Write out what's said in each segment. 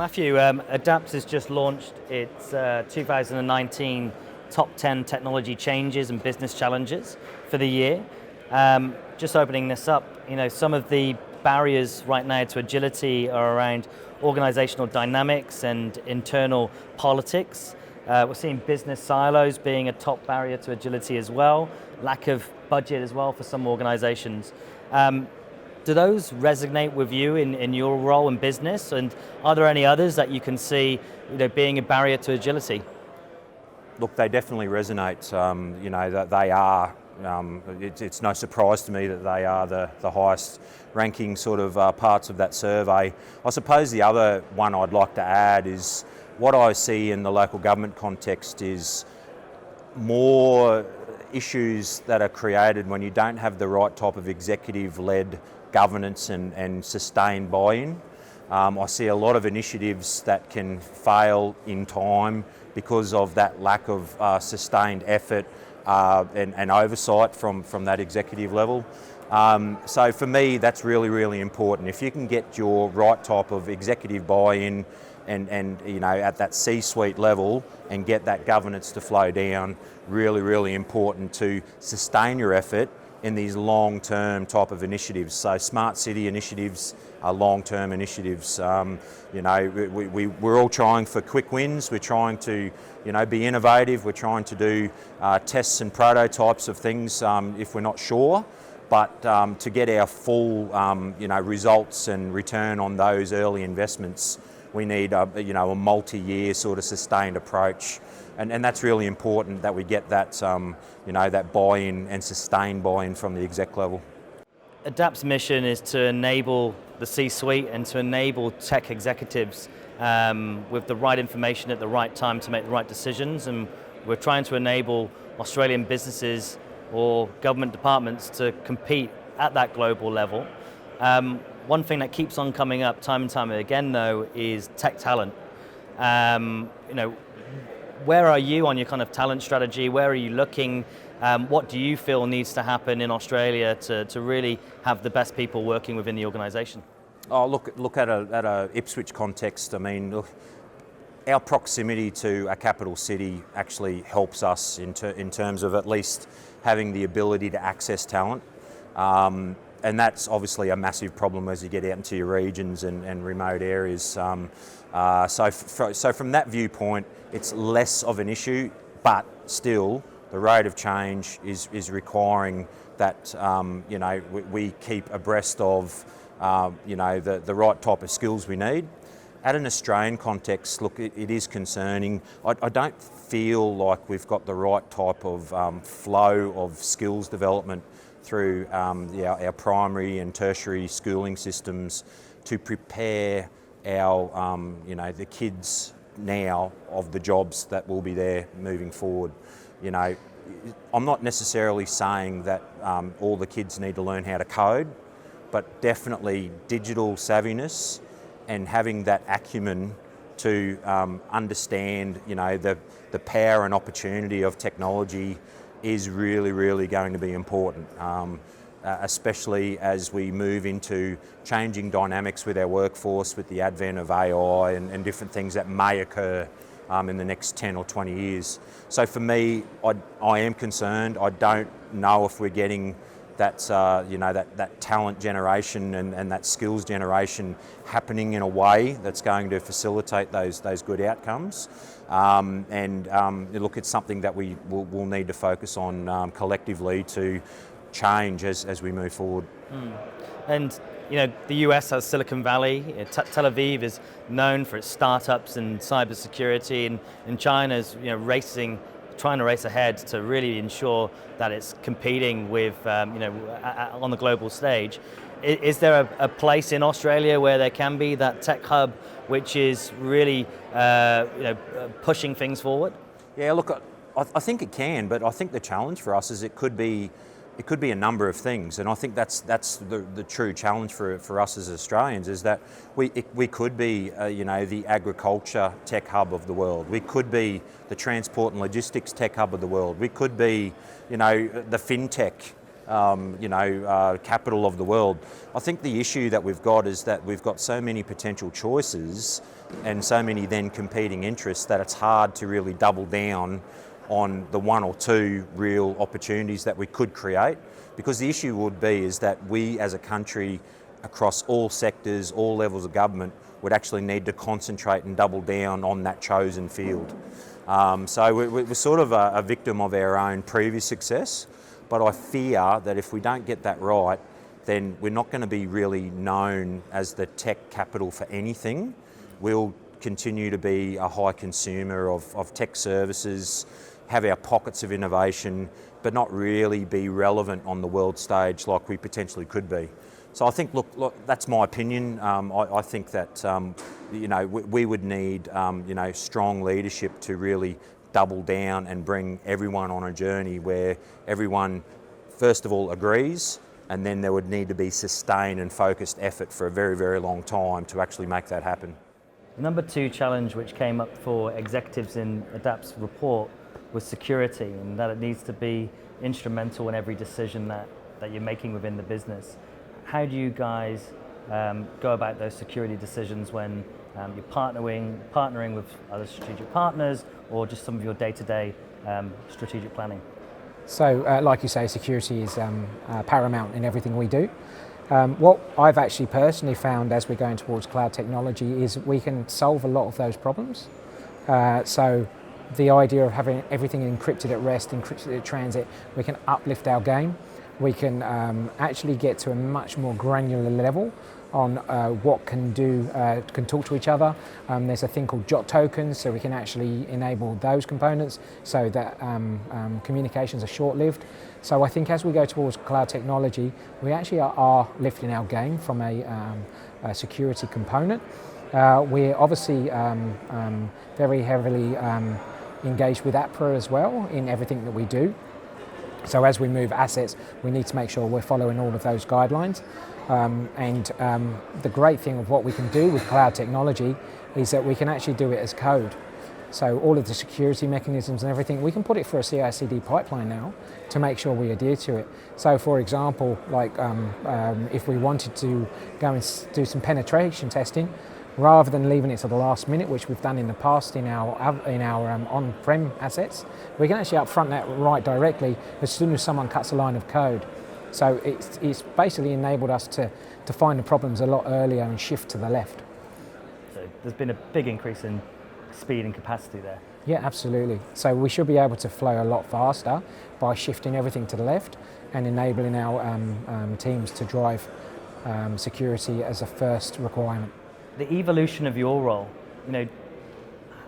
Matthew, Adapt has just launched its 2019 Top 10 Technology Changes and Business Challenges for the year. Just opening this up, some of the barriers right now to agility are around organizational dynamics and internal politics. We're seeing business silos being a top barrier to agility as well, lack of budget as well for some organizations. Do those resonate with you in your role in business, and are there any others that you can see being a barrier to agility? Look, they definitely resonate. That they are. It's no surprise to me that they are the highest ranking sort of parts of that survey. I suppose the other one I'd like to add is what I see in the local government context is more issues that are created when you don't have the right type of executive-led governance and sustained buy-in. I see a lot of initiatives that can fail in time because of that lack of sustained effort and oversight from that executive level. So for me, that's really, really important. If you can get your right type of executive buy-in and at that C-suite level and get that governance to flow down, really, really important to sustain your effort in these long-term type of initiatives. So smart city initiatives are long-term initiatives. We're all trying for quick wins. We're trying to, be innovative. We're trying to do tests and prototypes of things if we're not sure. But to get our full, results and return on those early investments, we need a multi-year sort of sustained approach. And that's really important that we get that, that buy-in and sustained buy-in from the exec level. Adapt's mission is to enable the C-suite and to enable tech executives with the right information at the right time to make the right decisions. And we're trying to enable Australian businesses or government departments to compete at that global level. One thing that keeps on coming up time and time again, though, is tech talent. Where are you on your kind of talent strategy? Where are you looking? What do you feel needs to happen in Australia to really have the best people working within the organisation? Oh, look at a Ipswich context. I mean, look, our proximity to a capital city actually helps us in terms of at least having the ability to access talent. And that's obviously a massive problem as you get out into your regions and remote areas. So from that viewpoint, it's less of an issue, but still the rate of change is requiring that we keep abreast of the right type of skills we need. At an Australian context, look, it is concerning. I don't feel like we've got the right type of flow of skills development through our primary and tertiary schooling systems to prepare our the kids now of the jobs that will be there moving forward. I'm not necessarily saying that all the kids need to learn how to code, but definitely digital savviness and having that acumen to understand the power and opportunity of technology is really, really going to be important, especially as we move into changing dynamics with our workforce, with the advent of AI and different things that may occur in the next 10 or 20 years. So for me, I am concerned. I don't know if we're getting that talent generation and that skills generation happening in a way that's going to facilitate those good outcomes. Look, it's something that we will need to focus on collectively to change as we move forward. And the US has Silicon Valley. Tel Aviv is known for its startups and cybersecurity, and China's trying to race ahead to really ensure that it's competing with on the global stage. Is there a place in Australia where there can be that tech hub which is really pushing things forward? Yeah, look, I think it can, but I think the challenge for us is it could be a number of things, and I think that's the true challenge for us as Australians is that we could be the agriculture tech hub of the world. We could be the transport and logistics tech hub of the world. We could be the fintech capital of the world. I think the issue that we've got is that we've got so many potential choices and so many then competing interests that it's hard to really double down on the one or two real opportunities that we could create. Because the issue would be is that we as a country across all sectors, all levels of government would actually need to concentrate and double down on that chosen field. So we're sort of a victim of our own previous success, but I fear that if we don't get that right, then we're not going to be really known as the tech capital for anything. We'll continue to be a high consumer of tech services, have our pockets of innovation, but not really be relevant on the world stage like we potentially could be. So I think, look, that's my opinion. I think that we would need strong leadership to really double down and bring everyone on a journey where everyone, first of all, agrees, and then there would need to be sustained and focused effort for a very, very long time to actually make that happen. The number 2 challenge which came up for executives in ADAPT's report was security, and that it needs to be instrumental in every decision that you're making within the business. How do you guys go about those security decisions when you're partnering with other strategic partners or just some of your day-to-day strategic planning? So, like you say, security is paramount in everything we do. What I've actually personally found as we're going towards cloud technology is we can solve a lot of those problems. So the idea of having everything encrypted at rest, encrypted at transit, we can uplift our game. We can actually get to a much more granular level on what can talk to each other. There's a thing called JOT tokens, so we can actually enable those components so that communications are short-lived. So I think as we go towards cloud technology, we actually are lifting our game from a security component. We're obviously very heavily engaged with APRA as well in everything that we do. So as we move assets, we need to make sure we're following all of those guidelines. The great thing of what we can do with cloud technology is that we can actually do it as code. So all of the security mechanisms and everything, we can put it through a CI/CD pipeline now to make sure we adhere to it. So for example, like if we wanted to go and do some penetration testing, rather than leaving it to the last minute, which we've done in the past in our on-prem assets, we can actually upfront that right directly as soon as someone cuts a line of code. So it's basically enabled us to find the problems a lot earlier and shift to the left. So there's been a big increase in speed and capacity there. Yeah, absolutely. So we should be able to flow a lot faster by shifting everything to the left and enabling our teams to drive security as a first requirement. The evolution of your role,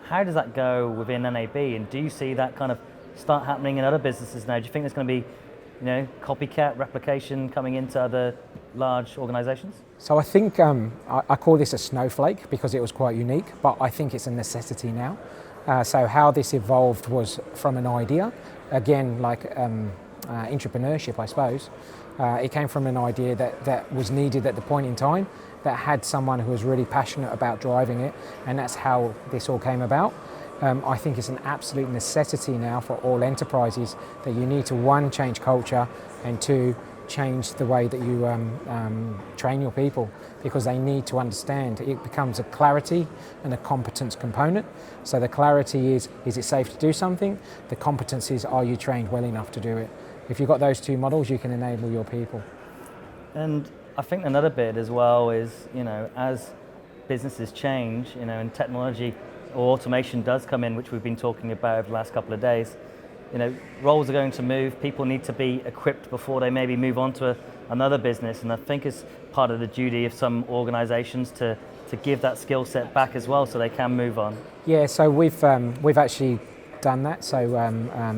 how does that go within NAB, and do you see that kind of start happening in other businesses now? Do you think there's going to be, copycat replication coming into other large organisations? So I think I call this a snowflake because it was quite unique, but I think it's a necessity now. So how this evolved was from an idea, again, like entrepreneurship, I suppose. It came from an idea that was needed at the point in time, that had someone who was really passionate about driving it, and that's how this all came about. I think it's an absolute necessity now for all enterprises that you need to, 1, change culture, and 2, change the way that you train your people, because they need to understand. It becomes a clarity and a competence component. So the clarity is it safe to do something? The competence is, are you trained well enough to do it? If you've got those 2 models, you can enable your people. And I think another bit as well is, as businesses change, and technology or automation does come in, which we've been talking about over the last couple of days, roles are going to move. People need to be equipped before they maybe move on to another business. And I think it's part of the duty of some organisations to give that skill set back as well so they can move on. Yeah, so we've actually done that. So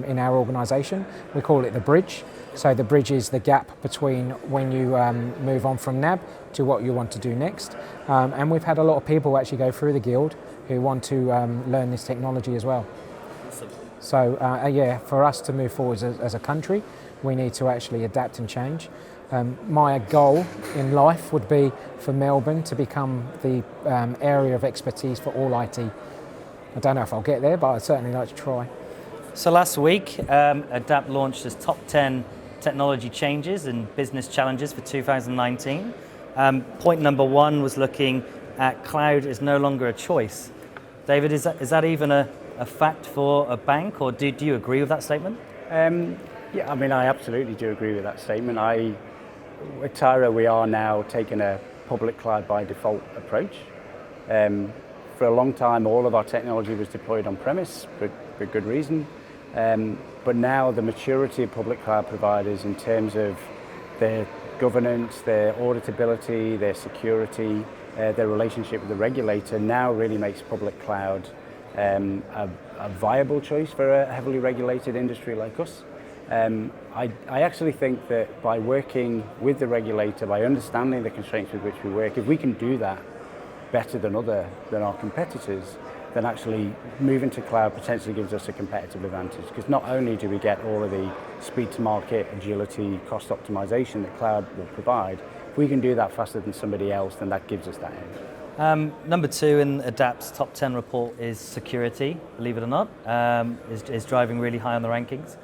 in our organisation, we call it the bridge. So the bridge is the gap between when you move on from NAB to what you want to do next. And we've had a lot of people actually go through the guild who want to learn this technology as well. Awesome. So for us to move forward as a country, we need to actually adapt and change. My goal in life would be for Melbourne to become the area of expertise for all IT. I don't know if I'll get there, but I'd certainly like to try. So last week, ADAPT launched its top 10 technology changes and business challenges for 2019. Point number one was looking at cloud is no longer a choice. David, is that even a fact for a bank, or do you agree with that statement? Yeah, I mean, I absolutely do agree with that statement. At Tyro, we are now taking a public cloud by default approach. For a long time, all of our technology was deployed on premise for good reason. But now the maturity of public cloud providers in terms of their governance, their auditability, their security, their relationship with the regulator now really makes public cloud a viable choice for a heavily regulated industry like us. I actually think that by working with the regulator, by understanding the constraints with which we work, if we can do that better than our competitors, then actually moving to cloud potentially gives us a competitive advantage. Because not only do we get all of the speed to market, agility, cost optimization that cloud will provide, if we can do that faster than somebody else, then that gives us that edge. Number two in ADAPT's top 10 report is security, believe it or not, is driving really high on the rankings.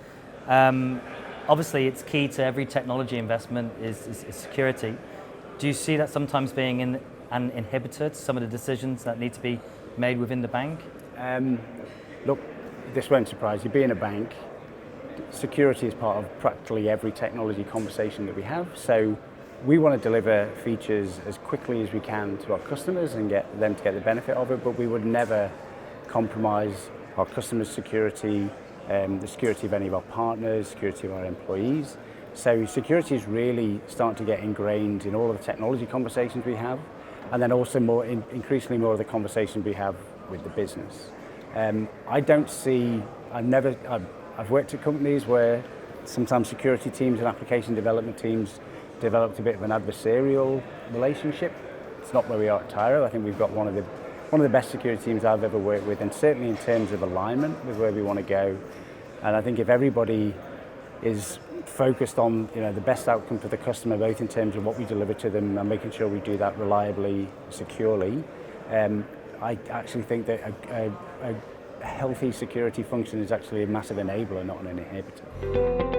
Obviously, it's key to every technology investment is security. Do you see that sometimes being an inhibitor to some of the decisions that need to be made within the bank? Look, this won't surprise you. Being a bank, security is part of practically every technology conversation that we have. So we want to deliver features as quickly as we can to our customers and get them to get the benefit of it, but we would never compromise our customers' security, the security of any of our partners, security of our employees. So security is really starting to get ingrained in all of the technology conversations we have, and then also increasingly more of the conversations we have with the business. I've worked at companies where sometimes security teams and application development teams developed a bit of an adversarial relationship. It's not where we are at Tyro. I think we've got one of the best security teams I've ever worked with, and certainly in terms of alignment with where we want to go. And I think if everybody is focused on the best outcome for the customer, both in terms of what we deliver to them and making sure we do that reliably, securely, I actually think that a healthy security function is actually a massive enabler, not an inhibitor.